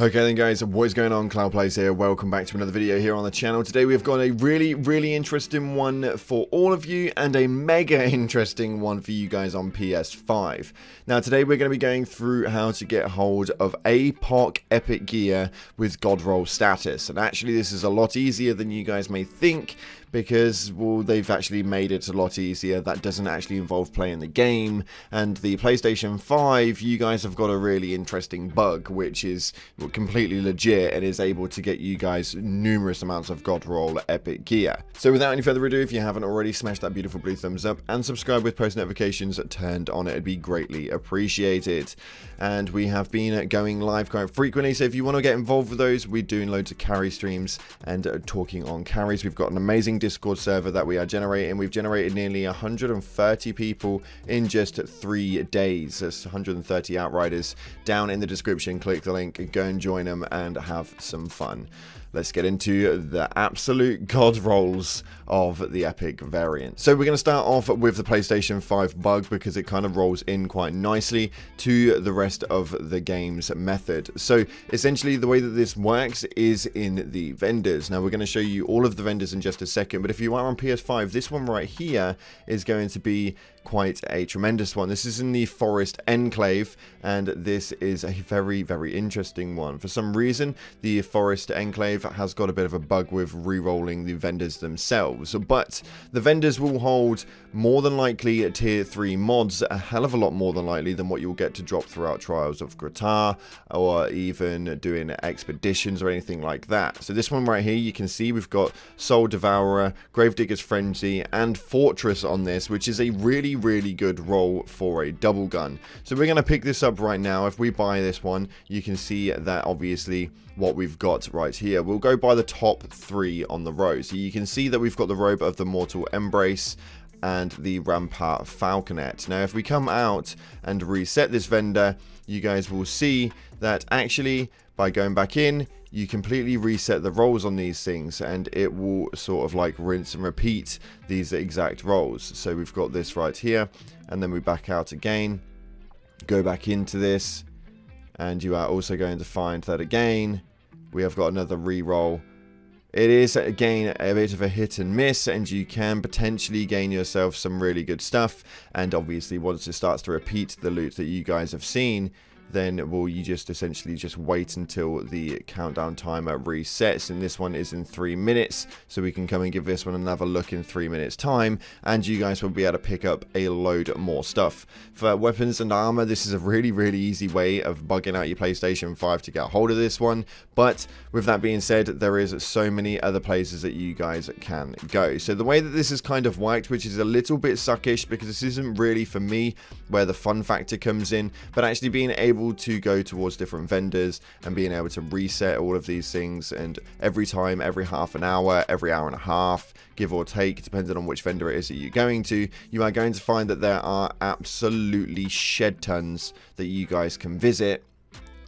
Okay then guys, what is going on? CloudPlays here. Welcome back to another video here on the channel. Today we've got a really interesting one for all of you and a mega interesting one for you guys on PS5. Now today we're going to be going through how to get hold of Apoc epic gear with God Roll status. And actually this is a lot easier than you guys may think, because, well, they've actually made it a lot easier. That doesn't actually involve playing the game. And the PlayStation 5, you guys have got a really interesting bug, which is completely legit and is able to get you guys numerous amounts of God Roll epic gear. So without any further ado, if you haven't already, smash that beautiful blue thumbs up and subscribe with post notifications turned on. It'd be greatly appreciated. And we have been going live quite frequently, so if you want to get involved with those, we're doing loads of carry streams and talking on carries. We've got an amazing Discord server that we are generating. We've generated nearly 130 people in just 3 days. That's 130 Outriders. Down in the description, click the link, go and join them and have some fun. Let's get into the absolute God rolls of the epic variant. So we're going to start off with the PlayStation 5 bug, because it kind of rolls in quite nicely to the rest of the game's method. So essentially the way that this works is in the vendors. Now we're going to show you all of the vendors in just a second, but if you are on PS5, this one right here is going to be quite a tremendous one. This is in the Forest Enclave, and this is a very interesting one. For some reason, the Forest Enclave has got a bit of a bug with re-rolling the vendors themselves, but the vendors will hold more than likely tier 3 mods, a hell of a lot more than likely than what you'll get to drop throughout Trials of Gratar or even doing expeditions or anything like that. So this one right here, you can see we've got Soul Devourer, Gravedigger's Frenzy and Fortress on this, which is a really good roll for a double gun. So we're going to pick this up right now. If we buy this one, you can see that obviously what we've got right here. We'll go by the top 3 on the row. So you can see that we've got the Robe of the Mortal Embrace and the Rampart Falconet. Now if we come out and reset this vendor, you guys will see that actually by going back in, you completely reset the rolls on these things, and it will sort of like rinse and repeat these exact rolls. So we've got this right here, and then we back out again, go back into this, and you are also going to find that again we have got another re-roll. It is again a bit of a hit and miss, and you can potentially gain yourself some really good stuff. And obviously once it starts to repeat the loot that you guys have seen, then well, you just essentially just wait until the countdown timer resets, and this one is in 3 minutes, so we can come and give this one another look in 3 minutes time, and you guys will be able to pick up a load more stuff. For weapons and armor, this is a really easy way of bugging out your PlayStation 5 to get a hold of this one, but with that being said, there is so many other places that you guys can go. So the way that this has kind of worked, which is a little bit suckish because this isn't really for me where the fun factor comes in, but actually being able to go towards different vendors and being able to reset all of these things, and every time, every half an hour, every hour and a half, give or take, depending on which vendor it is that you're going to, you are going to find that there are absolutely shed tons that you guys can visit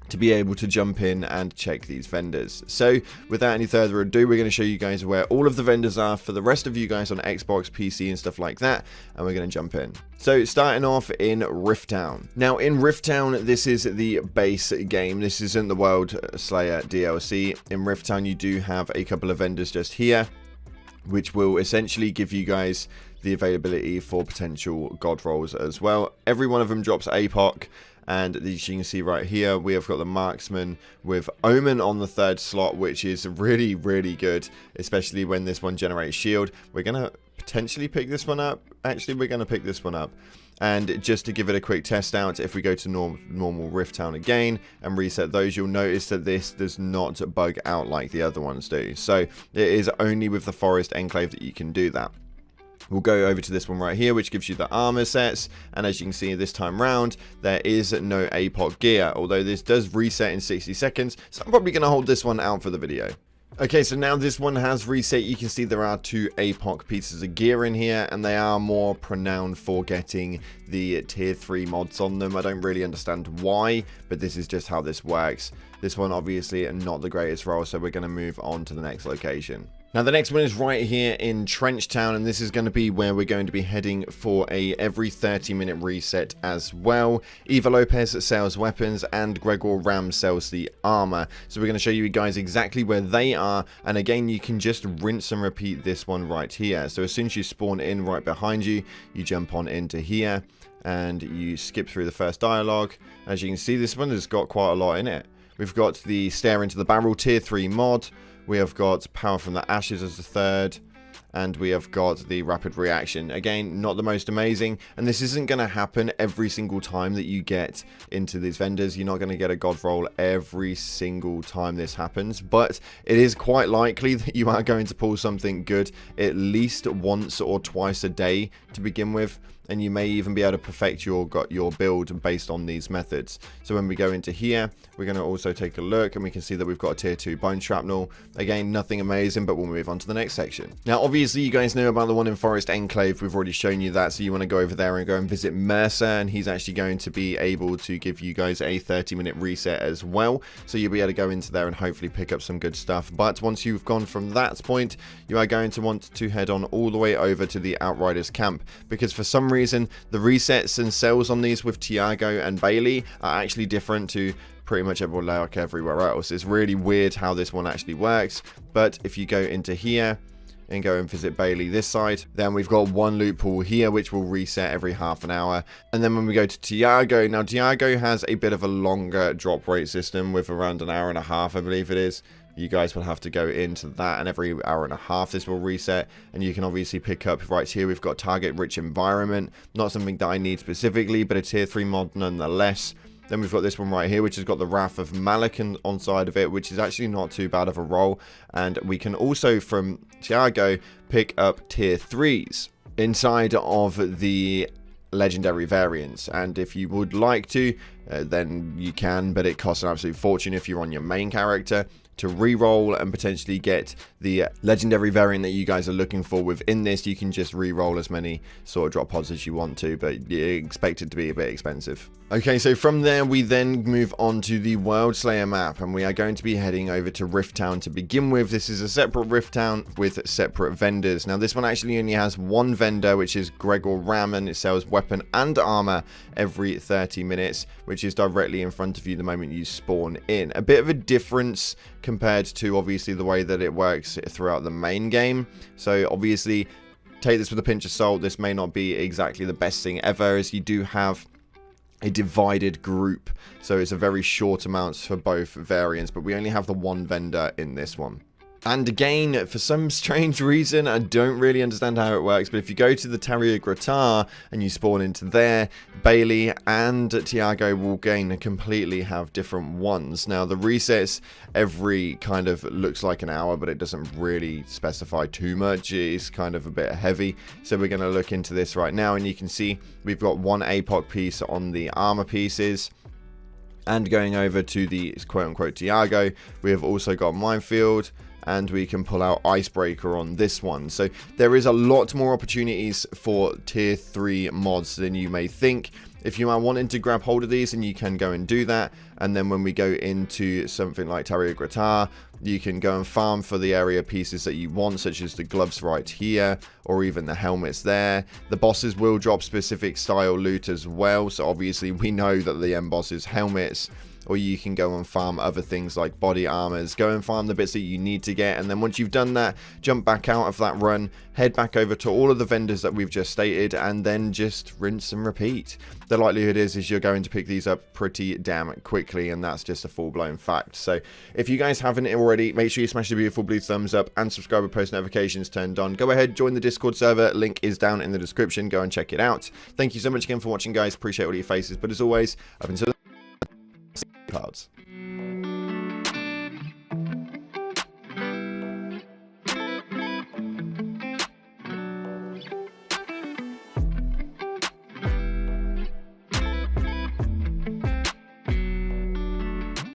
to be able to jump in and check these vendors. So without any further ado, we're going to show you guys where all of the vendors are for the rest of you guys on Xbox, PC and stuff like that, and we're going to jump in. So starting off in Rift Town. Now in Rift Town, this is the base game. This isn't the World Slayer DLC. In Rift Town, you do have a couple of vendors just here, which will essentially give you guys the availability for potential God rolls as well. Every one of them drops Apoc. And as you can see right here, we have got the Marksman with Omen on the 3rd slot, which is really good, especially when this one generates shield. We're going to potentially pick this one up. Actually, we're going to pick this one up. And just to give it a quick test out, if we go to normal Rift Town again and reset those, you'll notice that this does not bug out like the other ones do. So it is only with the Forest Enclave that you can do that. We'll go over to this one right here, which gives you the armor sets, and as you can see this time round, there is no Apoc gear, although this does reset in 60 seconds, so I'm probably going to hold this one out for the video. Okay, so now this one has reset. You can see there are 2 Apoc pieces of gear in here, and they are more renowned for getting the tier 3 mods on them. I don't really understand why, but this is just how this works. This one obviously not the greatest roll, so we're going to move on to the next location. Now the next one is right here in Trench Town, and this is going to be where we're going to be heading for a every 30-minute reset as well. Eva Lopez sells weapons and Gregor Ram sells the armor. So we're going to show you guys exactly where they are, and again you can just rinse and repeat this one right here. So as soon as you spawn in right behind you, you jump on into here and you skip through the first dialogue. As you can see, this one has got quite a lot in it. We've got the Stare into the Barrel tier 3 mod. We have got Power from the Ashes as the third. And we have got the Rapid Reaction. Again, not the most amazing. And this isn't going to happen every single time that you get into these vendors. You're not going to get a God roll every single time this happens. But it is quite likely that you are going to pull something good at least once or twice a day to begin with. And you may even be able to perfect your build based on these methods. So when we go into here, we're going to also take a look, and we can see that we've got a tier 2 bone shrapnel. Again, nothing amazing, but we'll move on to the next section. Now, obviously, you guys know about the one in Forest Enclave. We've already shown you that, so you want to go over there and go and visit Mercer, and he's actually going to be able to give you guys a 30-minute reset as well. So you'll be able to go into there and hopefully pick up some good stuff. But once you've gone from that point, you are going to want to head on all the way over to the Outriders Camp, because for some reason the resets and sells on these with Tiago and Bailey are actually different to pretty much everywhere else. It's really weird how this one actually works. But if you go into here and go and visit Bailey this side, then we've got one loot pool here which will reset every half an hour. And then when we go to Tiago, now Tiago has a bit of a longer drop rate system with around an hour and a half, I believe it is. You guys will have to go into that, and every hour and a half this will reset. And you can obviously pick up right here, we've got target rich environment, not something that I need specifically, but a tier 3 mod nonetheless. Then we've got this one right here, which has got the Wrath of Malak on side of it, which is actually not too bad of a roll. And we can also, from Tiago, pick up tier 3s inside of the legendary variants. And if you would like to, then you can, but it costs an absolute fortune if you're on your main character to re-roll and potentially get the legendary variant that you guys are looking for within this. You can just re-roll as many sort of drop pods as you want to, but you expect it to be a bit expensive. Okay, so from there we then move on to the World Slayer map, and we are going to be heading over to Rift Town to begin with. This is a separate Rift Town with separate vendors. Now this one actually only has one vendor, which is Gregor Ram, and it sells weapon and armor every 30 minutes, which is directly in front of you the moment you spawn in. A bit of a difference compared to obviously the way that it works throughout the main game. So obviously take this with a pinch of salt. This may not be exactly the best thing ever, as you do have a divided group, so it's a very short amount for both variants, but we only have the one vendor in this one. And again, for some strange reason, I don't really understand how it works, but if you go to the Terrier Gratar and you spawn into there, Bailey and Tiago will completely have different ones. Now, the resets every kind of looks like an hour, but it doesn't really specify too much. It's kind of a bit heavy. So we're going to look into this right now, and you can see we've got one Apoc piece on the armor pieces. And going over to the quote-unquote Tiago, we have also got Minefield, and we can pull out Icebreaker on this one. So there is a lot more opportunities for tier 3 mods than you may think. If you are wanting to grab hold of these, and you can go and do that. And then when we go into something like Terrier Gratar, you can go and farm for the area pieces that you want, such as the gloves right here, or even the helmets there. The bosses will drop specific style loot as well, so obviously we know that the end boss is helmets. Or you can go and farm other things like body armors. Go and farm the bits that you need to get, and then once you've done that, jump back out of that run, head back over to all of the vendors that we've just stated, and then just rinse and repeat. The likelihood is you're going to pick these up pretty damn quickly, and that's just a full-blown fact. So if you guys haven't already, make sure you smash the beautiful blue thumbs up and subscribe with post notifications turned on. Go ahead, join the Discord server, link is down in the description. Go and check it out. Thank you so much again for watching, guys. Appreciate all your faces, but as always, up until cards.